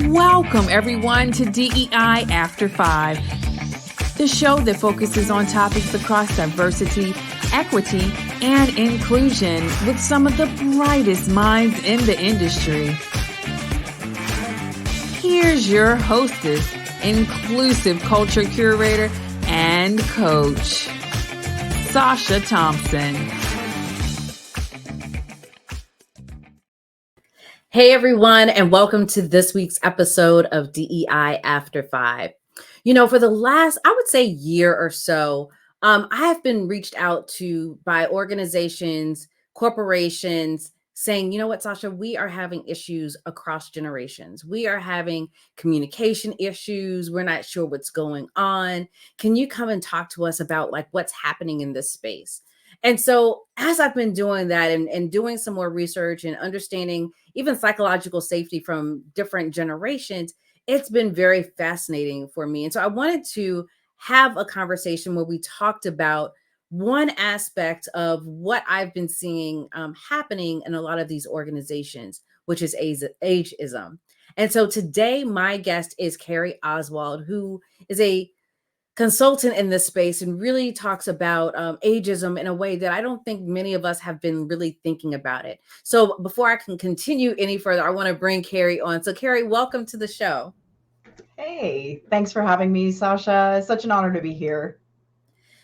Welcome, everyone, to DEI After 5, the show that focuses on topics across diversity, equity, and inclusion with some of the brightest minds in the industry. Here's your hostess, inclusive culture curator and coach, Sacha Thompson. Hey everyone, and welcome to this week's episode of DEI After 5. For the last, I would say, year or so, I have been reached out to by organizations, corporations, saying, you know what, Sacha, we are having issues across generations. We are having communication issues. We're not sure what's going on. Can you come and talk to us about what's happening in this space? And so as I've been doing that and doing some more research and understanding even psychological safety from different generations, it's been very fascinating for me. And so I wanted to have a conversation where we talked about one aspect of what I've been seeing happening in a lot of these organizations, which is ageism. And so today, my guest is Carrie Oswald, who is a consultant in this space and really talks about ageism in a way that I don't think many of us have been really thinking about it. So before I can continue any further, I want to bring Carrie on. So Carrie, welcome to the show. Hey, thanks for having me, Sacha. It's such an honor to be here.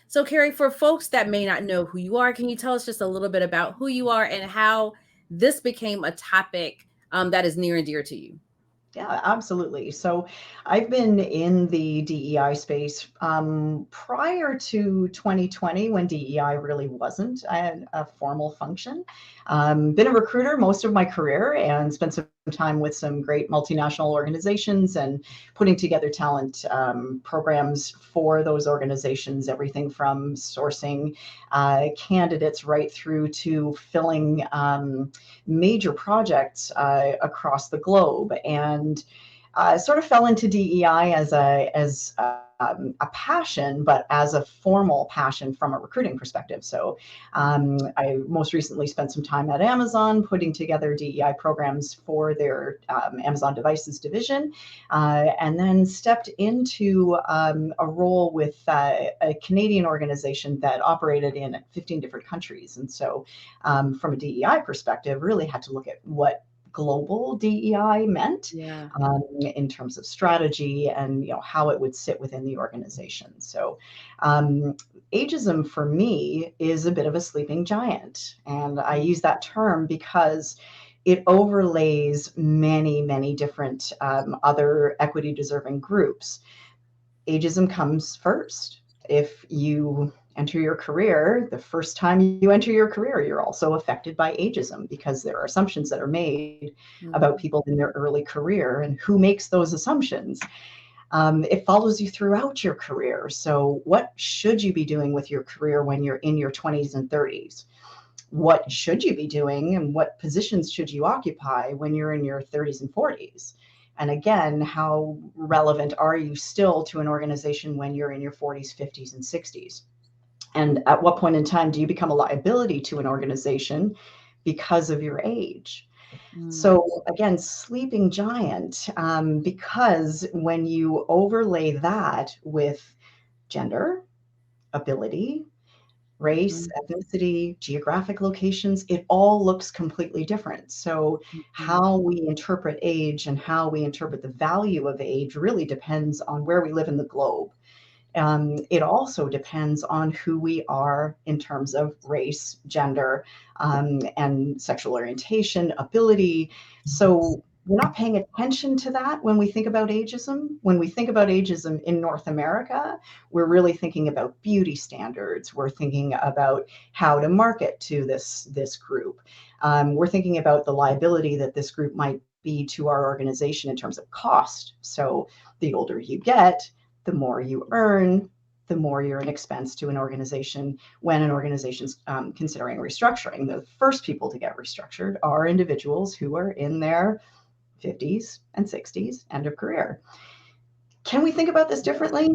So Carrie, for folks that may not know who you are, can you tell us just a little bit about who you are and how this became a topic that is near and dear to you? Yeah, absolutely. So I've been in the DEI space prior to 2020 when DEI really wasn't a formal function. Been a recruiter most of my career and spent some time with some great multinational organizations and putting together talent programs for those organizations, everything from sourcing candidates right through to filling major projects across the globe. And sort of fell into DEI as a passion, but as a formal passion from a recruiting perspective. So I most recently spent some time at Amazon putting together DEI programs for their Amazon Devices division, and then stepped into a role with a Canadian organization that operated in 15 different countries. And so from a DEI perspective, really had to look at what global DEI meant in terms of strategy and how it would sit within the organization. So ageism for me is a bit of a sleeping giant. And I use that term because it overlays many, many different other equity deserving groups. Ageism comes first. If you enter your career, the first time you enter your career, you're also affected by ageism because there are assumptions that are made about people in their early career and who makes those assumptions. It follows you throughout your career. So what should you be doing with your career when you're in your 20s and 30s? What should you be doing and what positions should you occupy when you're in your 30s and 40s? And again, how relevant are you still to an organization when you're in your 40s, 50s, and 60s? And at what point in time do you become a liability to an organization because of your age? So again, sleeping giant, because when you overlay that with gender, ability, race, ethnicity, geographic locations, it all looks completely different. So how we interpret age and how we interpret the value of age really depends on where we live in the globe. It also depends on who we are in terms of race, gender, and sexual orientation, ability. So we're not paying attention to that when we think about ageism. When we think about ageism in North America, we're really thinking about beauty standards. We're thinking about how to market to this group. We're thinking about the liability that this group might be to our organization in terms of cost. So the older you get, the more you earn, the more you're an expense to an organization when an organization's considering restructuring. The first people to get restructured are individuals who are in their 50s and 60s, end of career. Can we think about this differently?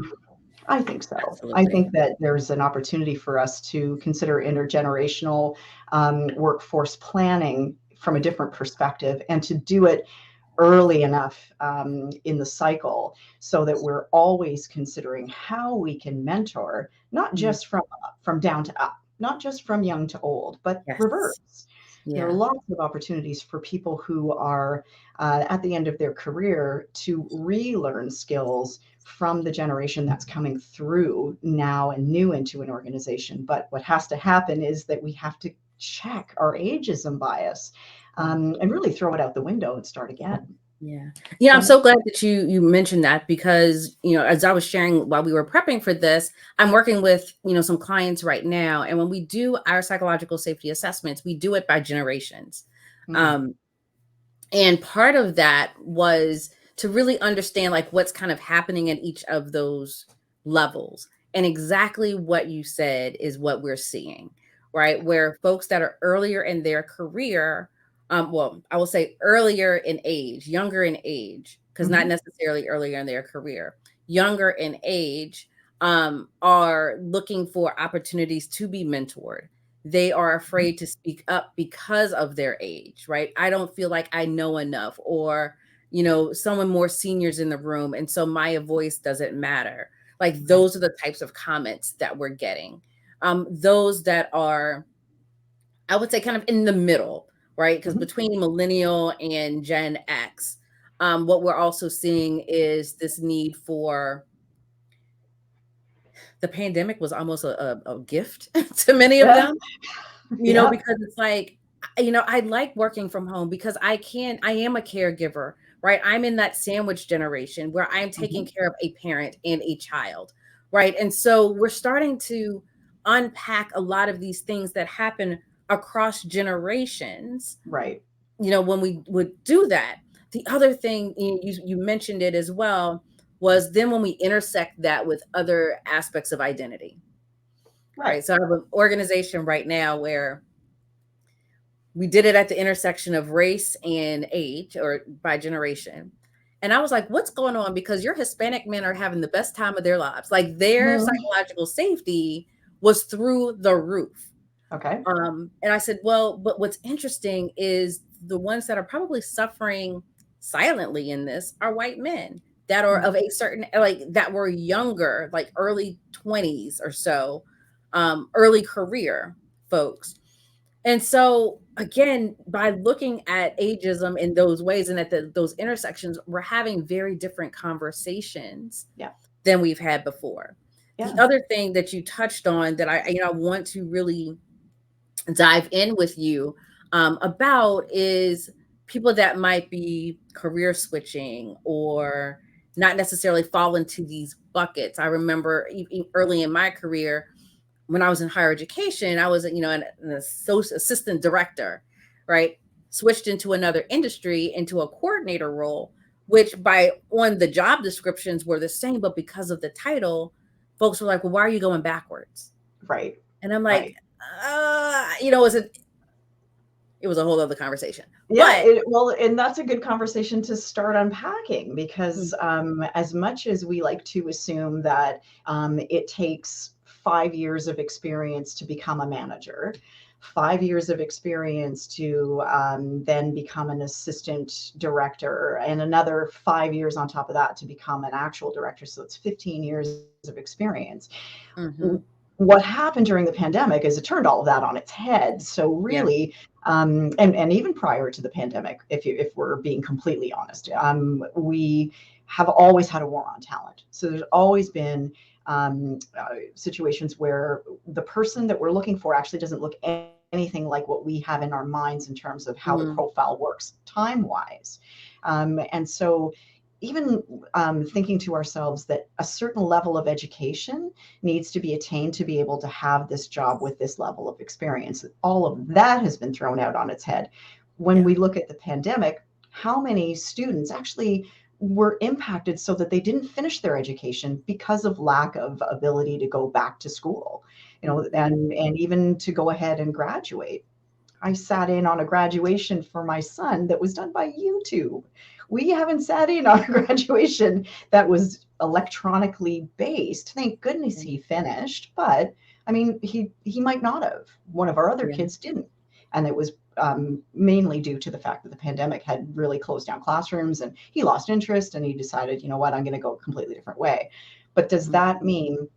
I think so. Absolutely. I think that there's an opportunity for us to consider intergenerational workforce planning from a different perspective, and to do it early enough in the cycle so that we're always considering how we can mentor, not just from down to up, not just from young to old, but Yes. reverse. There are Yeah. lots of opportunities for people who are at the end of their career to relearn skills from the generation that's coming through now and new into an organization. But what has to happen is that we have to check our ageism bias and really throw it out the window and start again. Yeah. Yeah, I'm So, so glad that you mentioned that because, as I was sharing while we were prepping for this, I'm working with, some clients right now. And when we do our psychological safety assessments, we do it by generations. Um, and part of that was to really understand like what's kind of happening at each of those levels. And exactly what you said is what we're seeing, right? Where folks that are earlier in their career, well, I will say earlier in age, younger in age, because not necessarily earlier in their career, younger in age, are looking for opportunities to be mentored. They are afraid to speak up because of their age, right? I don't feel like I know enough, or, someone more seniors in the room. And so my voice doesn't matter. Like those are the types of comments that we're getting. Those that are, I would say, kind of in the middle, right? Because between millennial and Gen X, what we're also seeing is this need for, the pandemic was almost a gift to many of yeah, them, yeah, because it's like, I like working from home because I am a caregiver, right? I'm in that sandwich generation where I'm taking care of a parent and a child, right? And so we're starting to unpack a lot of these things that happen across generations, right. when we would do that. The other thing, you mentioned it as well, was then when we intersect that with other aspects of identity, Right. right? So I have an organization right now where we did it at the intersection of race and age, or by generation. And I was like, what's going on? Because your Hispanic men are having the best time of their lives. Like their Mhm. psychological safety was through the roof. Okay. And I said, well, but what's interesting is the ones that are probably suffering silently in this are white men that are of a certain, like that were younger, like early 20s or so, early career folks. And so, again, by looking at ageism in those ways and at those intersections, we're having very different conversations Yeah. than we've had before. The Yeah. other thing that you touched on that I want to really dive in with you about is people that might be career switching or not necessarily fall into these buckets. I remember early in my career, when I was in higher education, I was, an assistant director, right? Switched into another industry, into a coordinator role, which by on the job descriptions were the same, but because of the title, folks were like, well, why are you going backwards? Right. And I'm like, Right. it was a whole other conversation. Yeah, But well, and that's a good conversation to start unpacking because mm, as much as we like to assume that it takes 5 years of experience to become a manager, 5 years of experience to then become an assistant director, and another 5 years on top of that to become an actual director. So it's 15 years of experience. mhm, What happened during the pandemic is it turned all of that on its head. So yeah, really, and even prior to the pandemic, if we're being completely honest, we have always had a war on talent. So there's always been situations where the person that we're looking for actually doesn't look anything like what we have in our minds in terms of how the mhm, profile works time wise. And so even thinking to ourselves that a certain level of education needs to be attained to be able to have this job with this level of experience. All of that has been thrown out on its head. When yeah, we look at the pandemic, how many students actually were impacted so that they didn't finish their education because of lack of ability to go back to school, mhm, and even to go ahead and graduate. I sat in on a graduation for my son that was done by YouTube. We haven't sat in on a graduation that was electronically based. Thank goodness yeah, he finished, but I mean, he might not have. One of our other yeah, kids didn't, and it was mainly due to the fact that the pandemic had really closed down classrooms, and he lost interest and he decided, you know what, I'm going to go a completely different way. But does that mean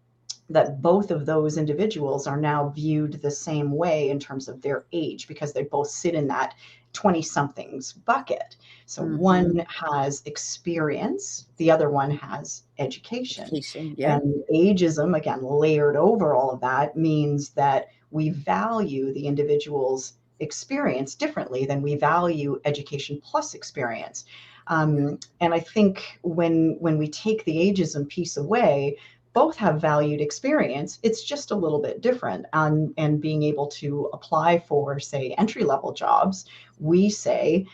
that both of those individuals are now viewed the same way in terms of their age, because they both sit in that 20 somethings bucket? So one has experience, the other one has education. Yeah. And ageism, again, layered over all of that, means that we value the individual's experience differently than we value education plus experience. And I think when we take the ageism piece away, both have valued experience. It's just a little bit different. And being able to apply for, say, entry-level jobs, we say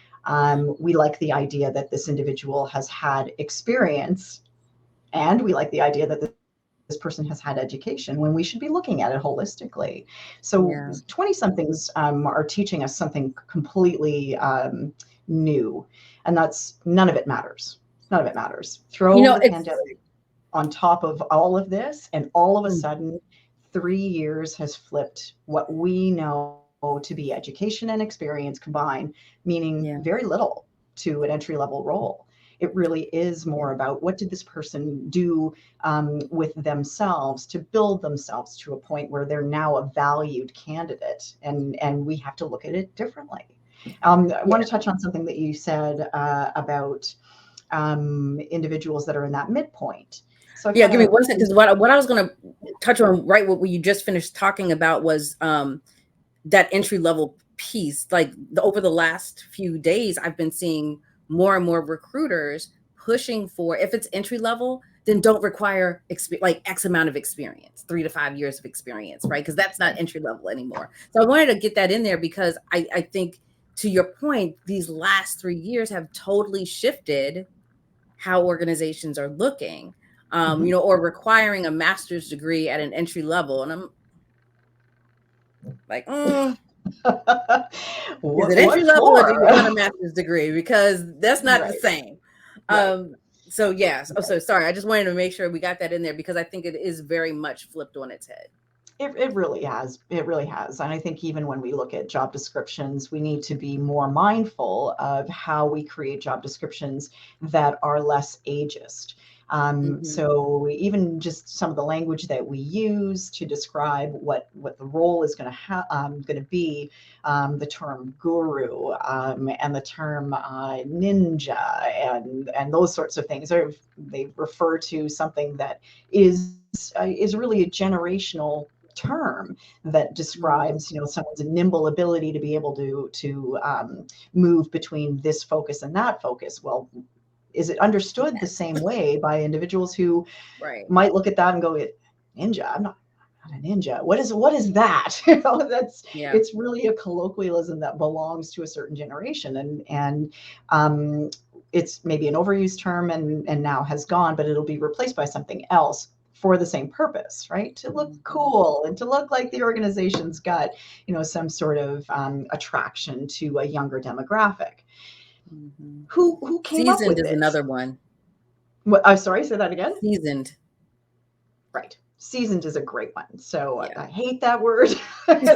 we like the idea that this individual has had experience, and we like the idea that this person has had education, when we should be looking at it holistically. So 20 somethings are teaching us something completely new, and that's none of it matters. None of it matters. Throw the pandemic on top of all of this, and all of a sudden 3 years has flipped what we know to be education and experience combined, meaning very little to an entry-level role. It really is more about what did this person do with themselves to build themselves to a point where they're now a valued candidate, and we have to look at it differently. I want to touch on something that you said about individuals that are in that midpoint. So give me 1 second, because what I was going to touch on, right, what you just finished talking about was that entry level piece. Like over the last few days, I've been seeing more and more recruiters pushing for, if it's entry level, then don't require like X amount of experience, 3 to 5 years of experience, right? Because that's not entry level anymore. So I wanted to get that in there because I think, to your point, these last 3 years have totally shifted how organizations are looking. Or requiring a master's degree at an entry level. And I'm like, is it entry level or do you want a master's degree? Because that's not the same. So yes. Oh, so sorry. I just wanted to make sure we got that in there, because I think it is very much flipped on its head. It really has. It really has. And I think even when we look at job descriptions, we need to be more mindful of how we create job descriptions that are less ageist. So even just some of the language that we use to describe what the role is going to be, the term guru and the term ninja and those sorts of things, they refer to something that is really a generational term that describes, someone's nimble ability to be able to move between this focus and that focus. Well, is it understood the same way by individuals who might look at that and go, ninja? I'm not a ninja. What is that? It's really a colloquialism that belongs to a certain generation, and it's maybe an overused term and now has gone, but it'll be replaced by something else for the same purpose, right? To look cool and to look like the organization's got, some sort of attraction to a younger demographic. Who came up with Seasoned is another one. What? I'm sorry, say that again. Seasoned. Right. Seasoned is a great one. So I hate that word.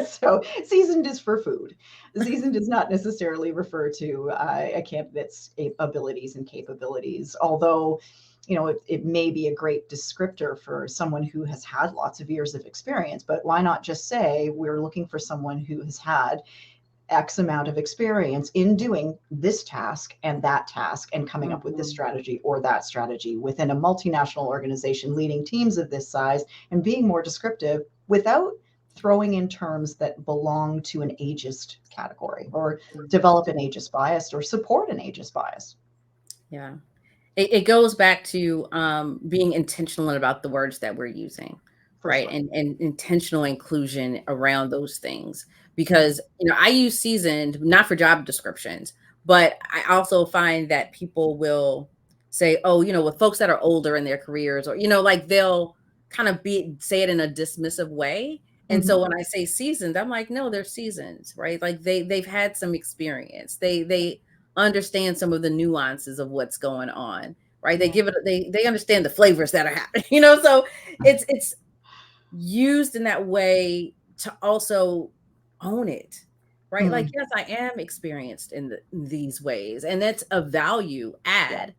So seasoned is for food. Seasoned does not necessarily refer to a candidate's abilities and capabilities, although it may be a great descriptor for someone who has had lots of years of experience. But why not just say we're looking for someone who has had X amount of experience in doing this task and that task and coming up with this strategy or that strategy within a multinational organization, leading teams of this size, and being more descriptive without throwing in terms that belong to an ageist category or develop an ageist bias or support an ageist bias. Yeah. It goes back to being intentional about the words that we're using. Right. Sure. And intentional inclusion around those things, because, I use seasoned, not for job descriptions, but I also find that people will say, oh, with folks that are older in their careers, or, like they'll kind of say it in a dismissive way. And so when I say seasoned, I'm like, no, they're seasoned, right? Like they've had some experience. They understand some of the nuances of what's going on, right? They understand the flavors that are happening, so it's used in that way to also own it, right? Like, Mm, yes, I am experienced in these ways, and that's a value yeah. add,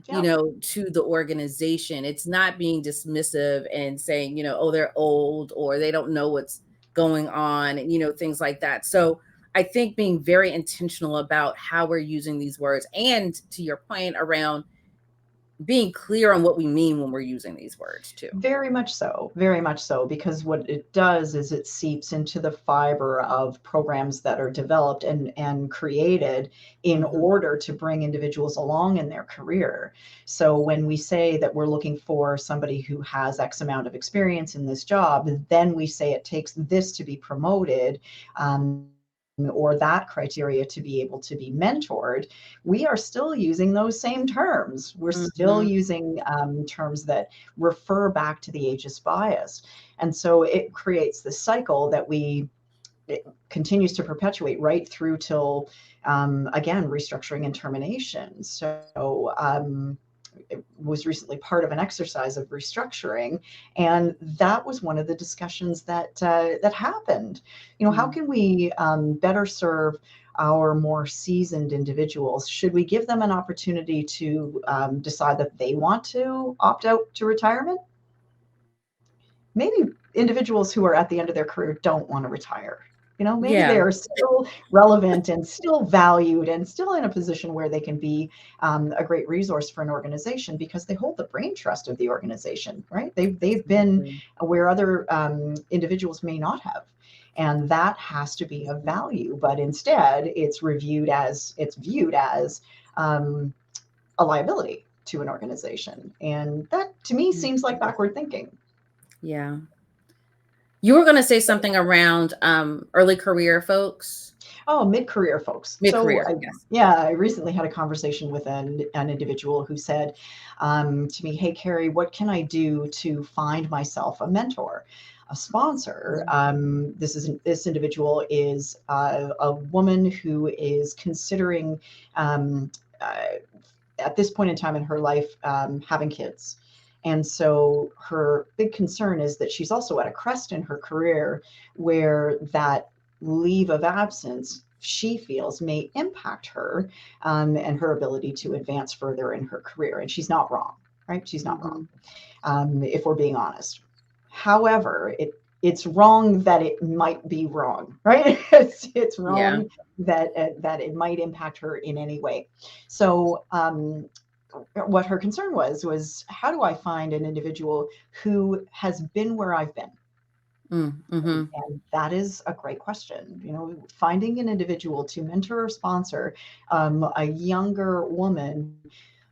Yeah. to the organization. It's not being dismissive and saying, oh, they're old or they don't know what's going on, and things like that. So I think being very intentional about how we're using these words, and to your point around being clear on what we mean when we're using these words too. Very much so, because what it does is it seeps into the fiber of programs that are developed and created in Hmm. order to bring individuals along in their career. So when we say that we're looking for somebody who has X amount of experience in this job, then we say it takes this to be promoted. Or that criteria to be able to be mentored, we are still using those same terms. We're still Hmm. using terms that refer back to the ageist bias. And so it creates this cycle that it continues to perpetuate right through till, again, restructuring and termination. So it was recently part of an exercise of restructuring, and that was one of the discussions that happened. How can we better serve our more seasoned individuals? Should we give them an opportunity to decide that they want to opt out to retirement? Maybe individuals who are at the end of their career don't want to retire. Maybe they Yeah. are still relevant and still valued and still in a position where they can be a great resource for an organization because they hold the brain trust of the organization, right? They've been Absolutely. where other individuals may not have. And that has to be of value. But instead, it's viewed as a liability to an organization. And that to me seems like backward thinking. Yeah. You were going to say something around early career folks, Oh, mid-career folks. So mid-career. Yes. yeah, I recently had a conversation with an individual who said to me, "Hey, Carrie, what can I do to find myself a mentor, a sponsor?" This individual is a woman who is considering um, uh, at this point in time in her life having kids. And so her big concern is that she's also at a crest in her career where that leave of absence she feels may impact her and her ability to advance further in her career. And she's not wrong, right? She's not wrong, Hmm. if we're being honest. However, it's wrong that it might be wrong, right? It's Yeah. wrong that it might impact her in any way. So what her concern was how do I find an individual who has been where I've been? Mm-hmm. And that is a great question. Finding an individual to mentor or sponsor a younger woman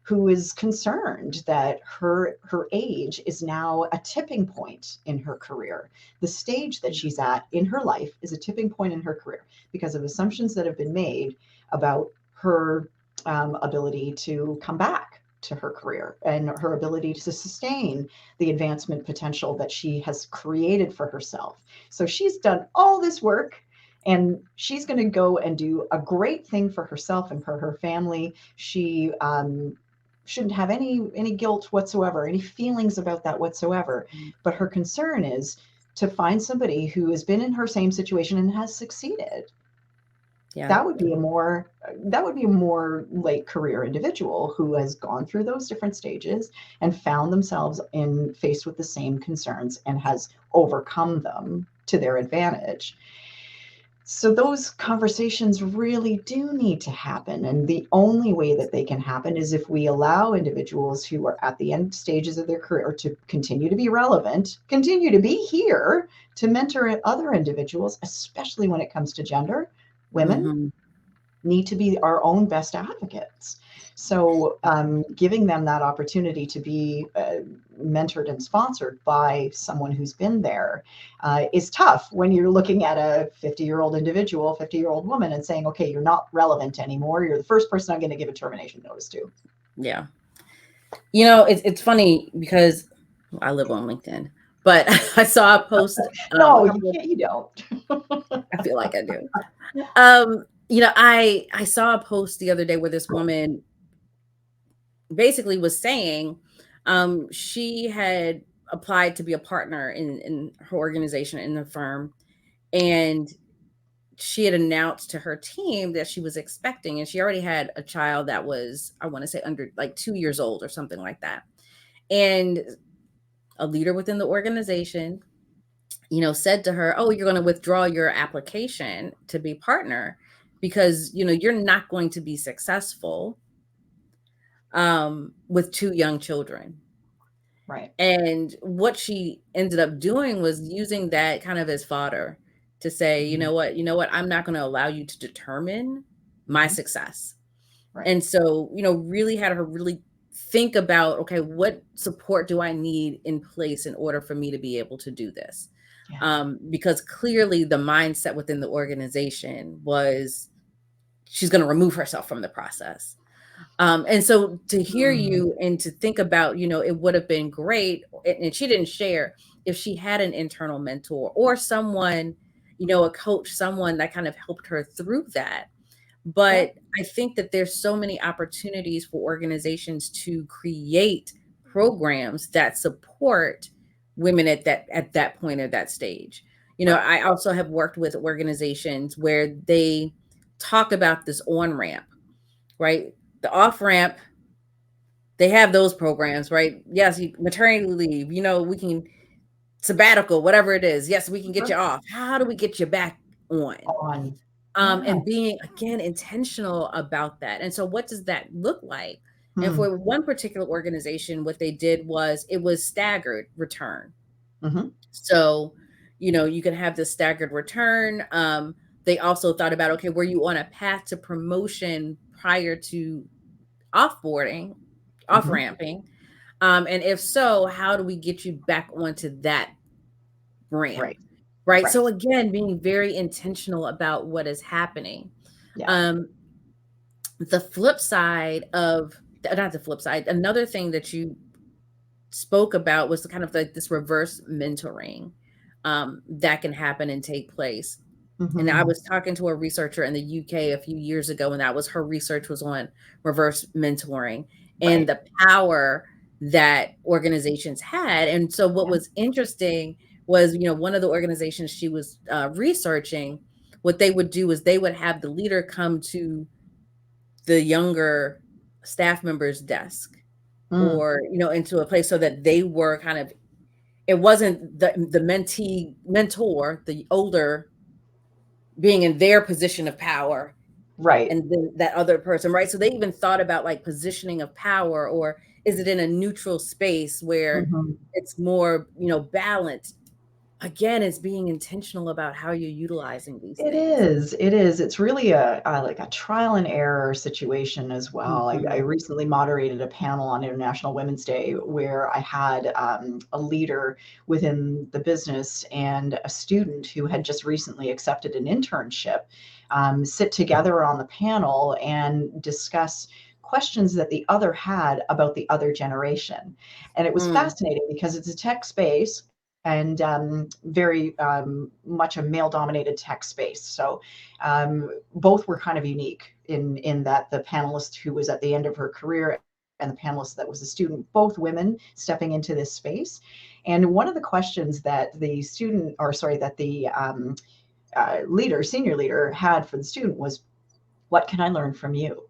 who is concerned that her age is now a tipping point in her career. The stage that she's at in her life is a tipping point in her career because of assumptions that have been made about her ability to come back to her career and her ability to sustain the advancement potential that she has created for herself. So she's done all this work and she's going to go and do a great thing for herself and for her family. She shouldn't have any guilt whatsoever, any feelings about that whatsoever. But her concern is to find somebody who has been in her same situation and has succeeded. Yeah. That would be a more late career individual who has gone through those different stages and found themselves in faced with the same concerns and has overcome them to their advantage. So those conversations really do need to happen. And the only way that they can happen is if we allow individuals who are at the end stages of their career to continue to be relevant, continue to be here to mentor other individuals, especially when it comes to gender. Women Hmm. need to be our own best advocates. So, giving them that opportunity to be mentored and sponsored by someone who's been there is tough when you're looking at a 50-year-old individual, 50-year-old woman, and saying, okay, you're not relevant anymore. You're the first person I'm going to give a termination notice to. Yeah. It's funny because I live on LinkedIn, but I saw a post a No, you couple of, can't, you don't. I feel like I do. I saw a post the other day where this woman basically was saying she had applied to be a partner in her organization, in the firm, and she had announced to her team that she was expecting, and she already had a child that was, I want to say, under like 2 years old or something like that. And a leader within the organization, said to her, "Oh, you're going to withdraw your application to be partner because, you're not going to be successful with 2 young children." Right. And what she ended up doing was using that kind of as fodder to say, Mhm. you know what, I'm not going to allow you to determine my Mhm. success. Right. And so, really had her really think about, okay, what support do I need in place in order for me to be able to do this? Yeah. Because clearly the mindset within the organization was she's going to remove herself from the process. And so to hear Mm. you and to think about, it would have been great. And she didn't share if she had an internal mentor or someone, a coach, someone that kind of helped her through that. Yeah. But I think that there's so many opportunities for organizations to create programs that support women at that point or that stage. Right. I also have worked with organizations where they talk about this on ramp, right? The off ramp, they have those programs, right? Yes, maternity leave, we can sabbatical, whatever it is. Yes, we can get you Sure. off. How do we get you back on? On. Yeah. And being again intentional about that. And so what does that look like? And Hmm. for one particular organization, what they did was it was staggered return. Hmm. So, you can have this staggered return. They also thought about, okay, were you on a path to promotion prior to offboarding, off Hmm. ramping? And if so, how do we get you back onto that ramp? Right. Right. Right. So again, being very intentional about what is happening. Yeah. Um, the flip side of not the flip side, another thing that you spoke about was the kind of like this reverse mentoring that can happen and take place. And I Hmm. was talking to a researcher in the UK a few years ago, and that was her research was on reverse mentoring and Right. the power that organizations had. And so, what Yeah. was interesting was, one of the organizations she was researching, what they would do is they would have the leader come to the younger staff member's desk Mm. or, into a place so that they were kind of, it wasn't the mentee mentor, the older being in their position of power Right. and then that other person, right? So they even thought about like positioning of power, or is it in a neutral space where Hmm. it's more, balanced? Again, it's being intentional about how you're utilizing these It things. is. It is. It's really a like a trial and error situation as well. I Mhm. recently moderated a panel on International Women's Day where I had a leader within the business and a student who had just recently accepted an internship sit together on the panel and discuss questions that the other had about the other generation. And it was Mm, fascinating because it's a tech space and very much a male-dominated tech space. So both were kind of unique in that the panelist who was at the end of her career and the panelist that was a student, both women stepping into this space. And one of the questions that the student, or sorry, that the leader, senior leader, had for the student was, "What can I learn from you?"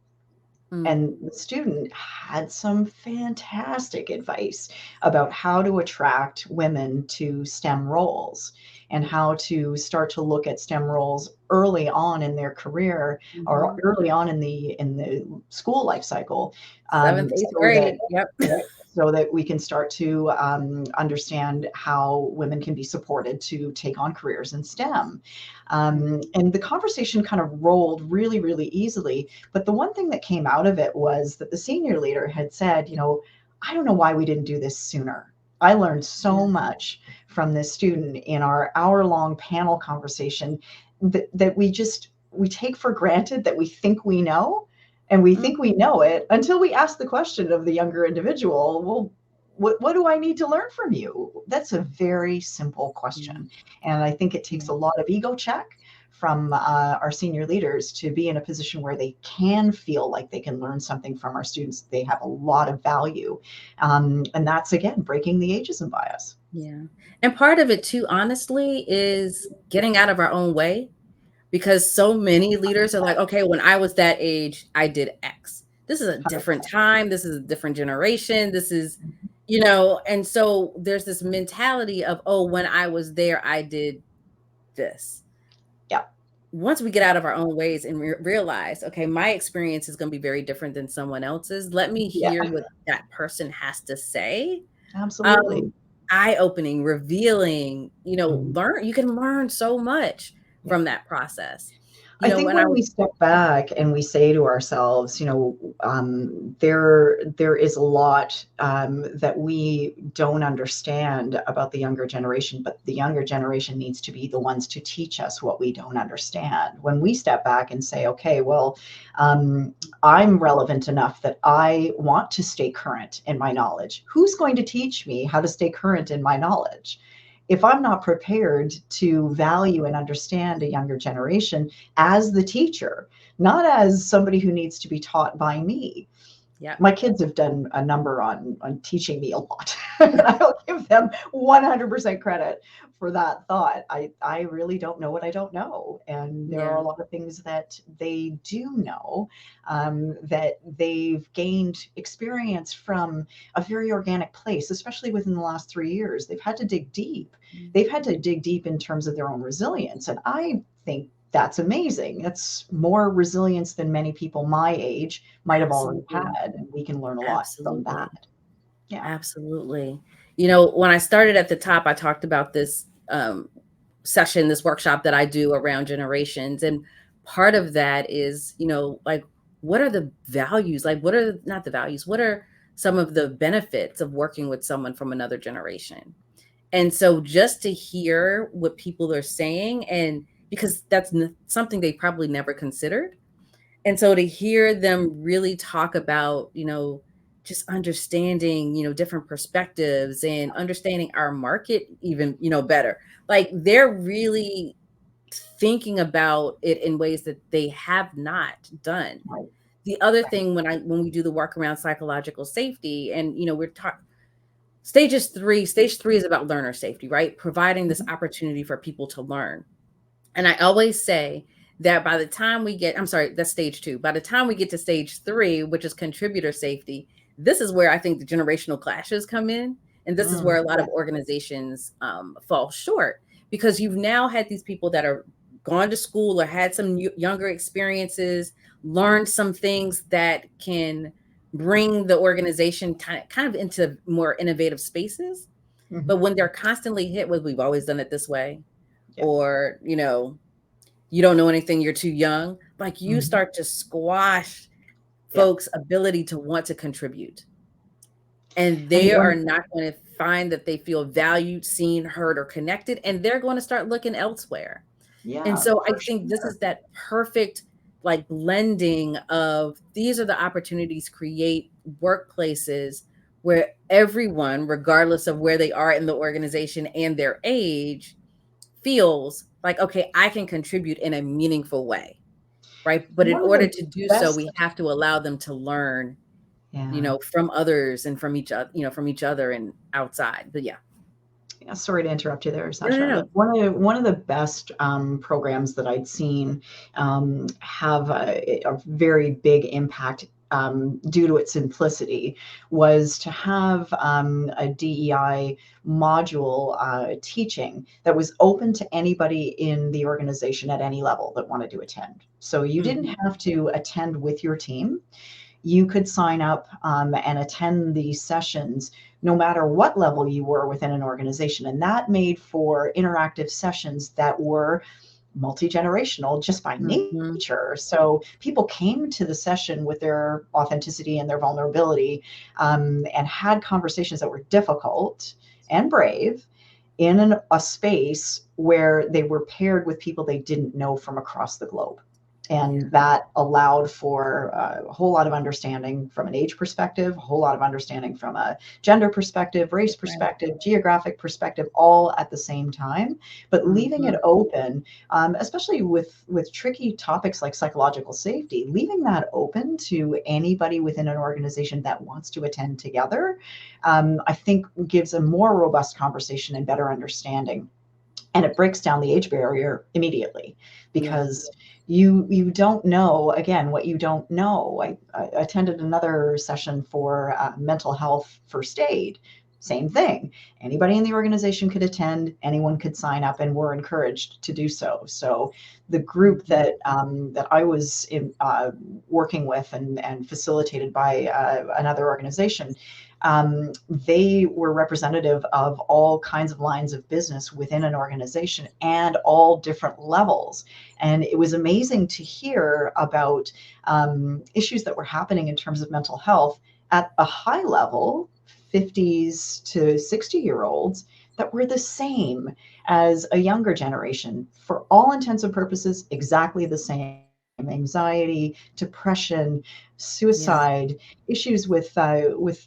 mm, And the student had some fantastic advice about how to attract women to STEM roles and how to start to look at STEM roles early on in their career or mhm. early on in the school life cycle, 7th, 8th so that grade. Yep. right, so that we can start to understand how women can be supported to take on careers in STEM. And the conversation kind of rolled really, really easily. But the one thing that came out of it was that the senior leader had said, I don't know why we didn't do this sooner. I learned so Yeah. much from this student in our hour-long panel conversation that we take for granted that we think we know, and we think Mm, we know it until we ask the question of the younger individual, well, what do I need to learn from you? That's a very simple yeah. question. And I think it takes Yeah. a lot of ego check from our senior leaders to be in a position where they can feel like they can learn something from our students. They have a lot of value. And that's, again, breaking the ageism bias. Yeah. And part of it too, honestly, is getting out of our own way, because so many leaders are like, okay, when I was that age, I did X. This is a different 100%. time. This is a different generation. This is, Mhm. and so there's this mentality of, oh, when I was there, I did this. Yeah. Once we get out of our own ways and realize, okay, my experience is going to be very different than someone else's. Let me Yeah, hear what that person has to say. absolutely. Eye-opening, revealing, Mhm. you can learn so much Yeah. from that process. I think When I when was we step back and we say to ourselves, there is a lot that we don't understand about the younger generation, but the younger generation needs to be the ones to teach us what we don't understand. When we step back and say, okay, well, I'm relevant enough that I want to stay current in my knowledge. Who's going to teach me how to stay current in my knowledge? If I'm not prepared to value and understand a younger generation as the teacher, not as somebody who needs to be taught by me. yeah, My kids have done a number on teaching me a lot. I'll give them 100% credit for that thought. I really don't know what I don't know. And there are yeah, a lot of things that they do know, that they've gained experience from a very organic place, especially within the last 3 years. They've had to dig deep. They've had to dig deep in terms of their own resilience. And I think that's amazing. It's more resilience than many people my age might have already absolutely, had. And we can learn a lot from absolutely, that. Yeah. absolutely. When I started at the top, I talked about this session, this workshop that I do around generations, and part of that is, like, what are the values? Like, what are not the values? What are some of the benefits of working with someone from another generation? And so just to hear what people are saying, and because that's something they probably never considered. And so to hear them really talk about, just understanding, different perspectives and understanding our market even, better. Like they're really thinking about it in ways that they have not done. Right. The other Right. thing when we do the work around psychological safety, and we're talking stage three is about learner safety, right? Providing this Mhm. opportunity for people to learn. And I always say that by the time we get, I'm sorry, that's stage two. By the time we get to stage three, which is contributor safety, this is where I think the generational clashes come in. And this is where a lot Yeah. of organizations fall short, because you've now had these people that are gone to school or had some younger experiences, learned some things that can bring the organization kind of into more innovative spaces. Mhm. But when they're constantly hit with, we've always done it this way, Yeah. or, you don't know anything, you're too young, like you Mhm. start to squash Yeah. folks' ability to want to contribute. And And they are when, not going to find that they feel valued, seen, heard, or connected. And they're going to start looking elsewhere. And yeah, so I for think this sure. is that perfect like blending of, these are the opportunities, create workplaces where everyone, regardless of where they are in the organization and their age, feels like, okay, I can contribute in a meaningful way, right? But in One of order the to do so, best, we have to allow them to learn, yeah. from others and from each other, from each other and outside. But yeah. Yeah, sorry to interrupt you there, No, no, Sacha. no. One of the best programs that I'd seen have a very big impact due to its simplicity was to have a DEI module teaching that was open to anybody in the organization at any level that wanted to attend. So you didn't Mhm. have to attend with your team. You could sign up and attend these sessions no matter what level you were within an organization. And that made for interactive sessions that were multi-generational just by Mhm. nature. So people came to the session with their authenticity and their vulnerability, and had conversations that were difficult and brave in a space where they were paired with people they didn't know from across the globe. Yeah. And that allowed for a whole lot of understanding from an age perspective, a whole lot of understanding from a gender perspective, race Right. perspective, geographic perspective, all at the same time. But leaving it Mhm. open, especially with tricky topics like psychological safety, leaving that open to anybody within an organization that wants to attend together, I think gives a more robust conversation and better understanding And it breaks down the age barrier immediately, Yeah. because you don't know, again, what you don't know. I attended another session for mental health first aid. Same thing. Anybody in the organization could attend, anyone could sign up, and we're encouraged to do so. So the group Mhm. that I was working with and facilitated by another organization, they were representative of all kinds of lines of business within an organization and all different levels. And it was amazing to hear about issues that were happening in terms of mental health at a high level, 50s to 60-year-olds, that were the same as a younger generation. For all intents and purposes, exactly the same. Anxiety, depression, Yeah. suicide, issues with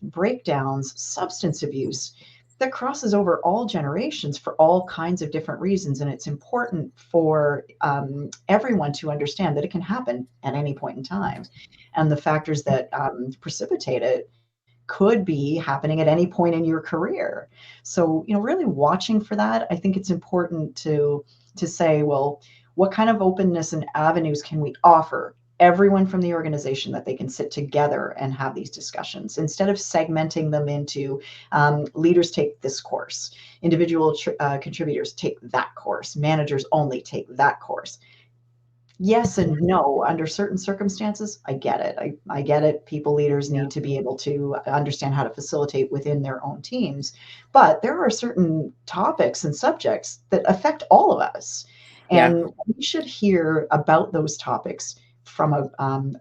breakdowns, substance abuse, that crosses over all generations for all kinds of different reasons. And it's important for everyone to understand that it can happen at any point in time, and the factors that precipitate it could be happening at any point in your career. So, really watching for that. I think it's important to say, well, what kind of openness and avenues can we offer everyone from the organization, that they can sit together and have these discussions, instead of segmenting them into leaders take this course, individual contributors take that course, managers only take that course. Yes and no. Under certain circumstances, I get it. I get it. People, leaders Yeah. need to be able to understand how to facilitate within their own teams. But there are certain topics and subjects that affect all of us. Yeah. And we should hear about those topics from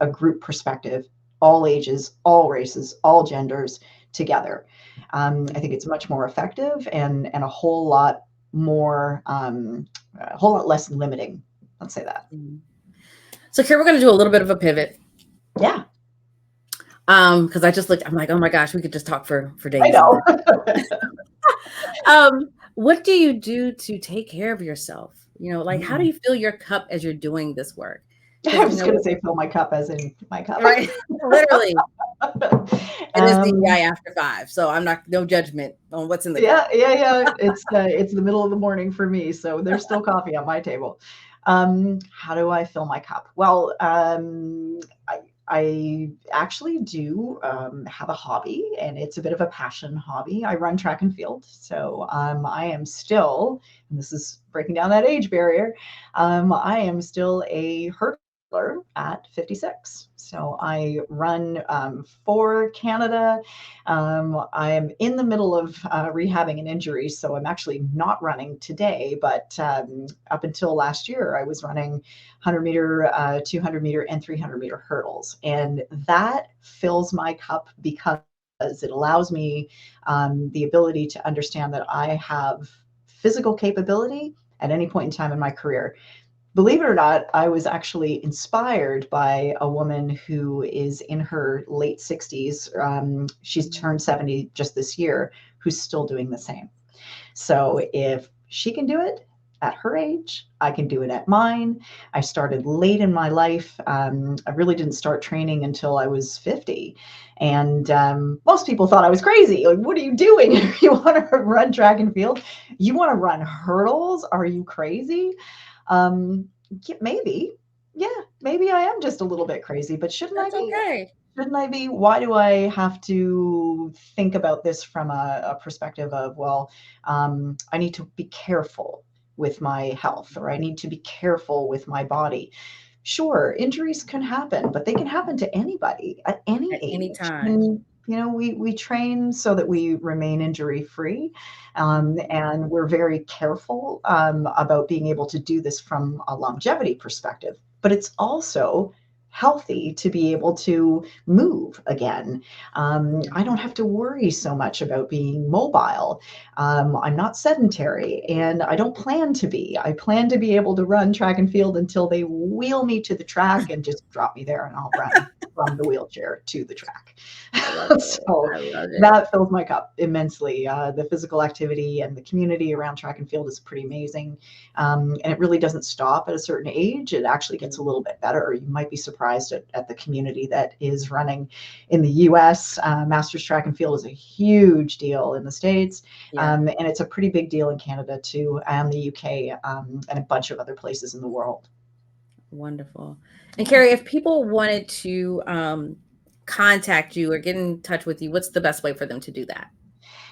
a group perspective, all ages, all races, all genders together. I think it's much more effective, and a whole lot more, a whole lot less limiting. Let's say that. Mhm. So here we're going to do a little bit of a pivot. Yeah, Because I just looked, I'm like, oh my gosh, we could just talk for I days on know. this. What do you do to take care of yourself? Like, how do Mm. you fill your cup as you're doing this work? I Because was going to say fill my cup, as in my cup. right, literally, it is um, DEI after 5, so I'm not, no judgment on what's in the yeah, cup. yeah, yeah. It's the middle of the morning for me, so there's still coffee on my table. How do I fill my cup? Well, I actually do have a hobby, and it's a bit of a passion hobby. I run track and field, so I am still, and this is breaking down that age barrier. I am still a hurdler at 56. So I run for Canada. I am in the middle of rehabbing an injury, so I'm actually not running today. But up until last year, I was running 100-meter, 200-meter, and 300-meter hurdles, and that fills my cup because it allows me the ability to understand that I have physical capability at any point in time in my career. Believe it or not, I was actually inspired by a woman who is in her late 60s. She's turned 70 just this year, who's still doing the same. So if she can do it at her age, I can do it at mine. I started late in my life. I really didn't start training until I was 50. And most people thought I was crazy. Like, what are you doing? You want to run track and field? You want to run hurdles? Are you crazy? Yeah, maybe. Yeah, maybe I am just a little bit crazy, but shouldn't I That's be? okay. Shouldn't I be? Why do I have to think about this from a perspective of, well, I need to be careful with my health, or I need to be careful with my body? Sure, injuries can happen, but they can happen to anybody at any At any age. time. And we train so that we remain injury free, Mhm. and we're very careful about being able to do this from a longevity perspective. But it's also healthy to be able to move again. Yeah. I don't have to worry so much about being mobile. I'm not sedentary, and I don't plan to be. I plan to be able to run track and field until they wheel me to the track and just drop me there, and I'll run. from the wheelchair to the track. I love it. So I love it. that fills my cup immensely. The physical activity and the community around track and field is pretty amazing. And it really doesn't stop at a certain age. It actually gets a little bit better. You might be surprised at the community that is running in the US. Masters track and field is a huge deal in the States. Yeah. And it's a pretty big deal in Canada too, and the UK, and a bunch of other places in the world. Wonderful. And Carrie, if people wanted to contact you or get in touch with you, what's the best way for them to do that?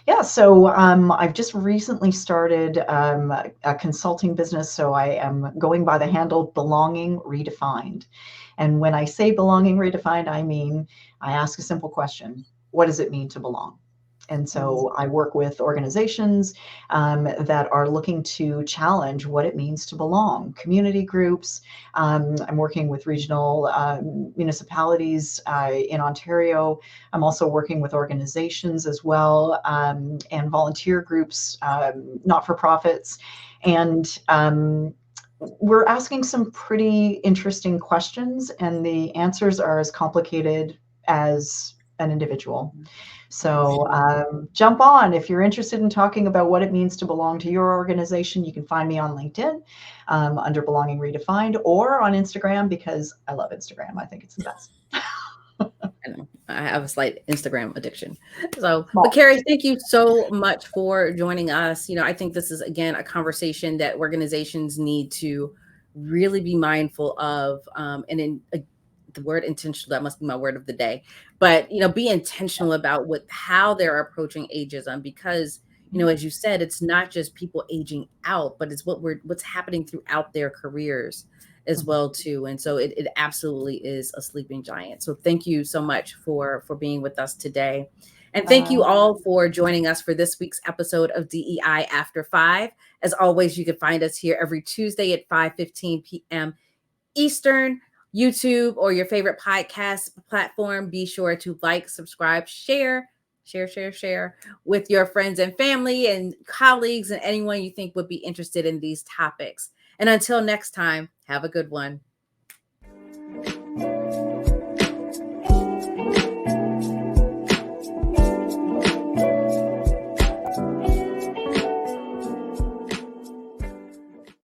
Yeah, so I've just recently started a consulting business. So I am going by the handle Belonging Redefined. And when I say Belonging Redefined, I mean, I ask a simple question: what does it mean to belong? And so I work with organizations that are looking to challenge what it means to belong, community groups. I'm working with regional municipalities in Ontario. I'm also working with organizations as well, and volunteer groups, not-for-profits. And we're asking some pretty interesting questions, and the answers are as complicated as an individual. So jump on. If you're interested in talking about what it means to belong to your organization, you can find me on LinkedIn under Belonging Redefined, or on Instagram, because I love Instagram. I think it's the best. I know I have a slight Instagram addiction. So, but Carrie, thank you so much for joining us. I think this is, again, a conversation that organizations need to really be mindful of. The word intentional, that must be my word of the day, but be intentional about how they're approaching ageism, because as you said, it's not just people aging out, but it's what's happening throughout their careers as well too. And so it absolutely is a sleeping giant. So thank you so much for being with us today. And thank you all for joining us for this week's episode of DEI After 5. As always, you can find us here every Tuesday at 5:15 p.m. Eastern. YouTube or your favorite podcast platform. Be sure to like, subscribe, share with your friends and family and colleagues and anyone you think would be interested in these topics. And until next time, have a good one.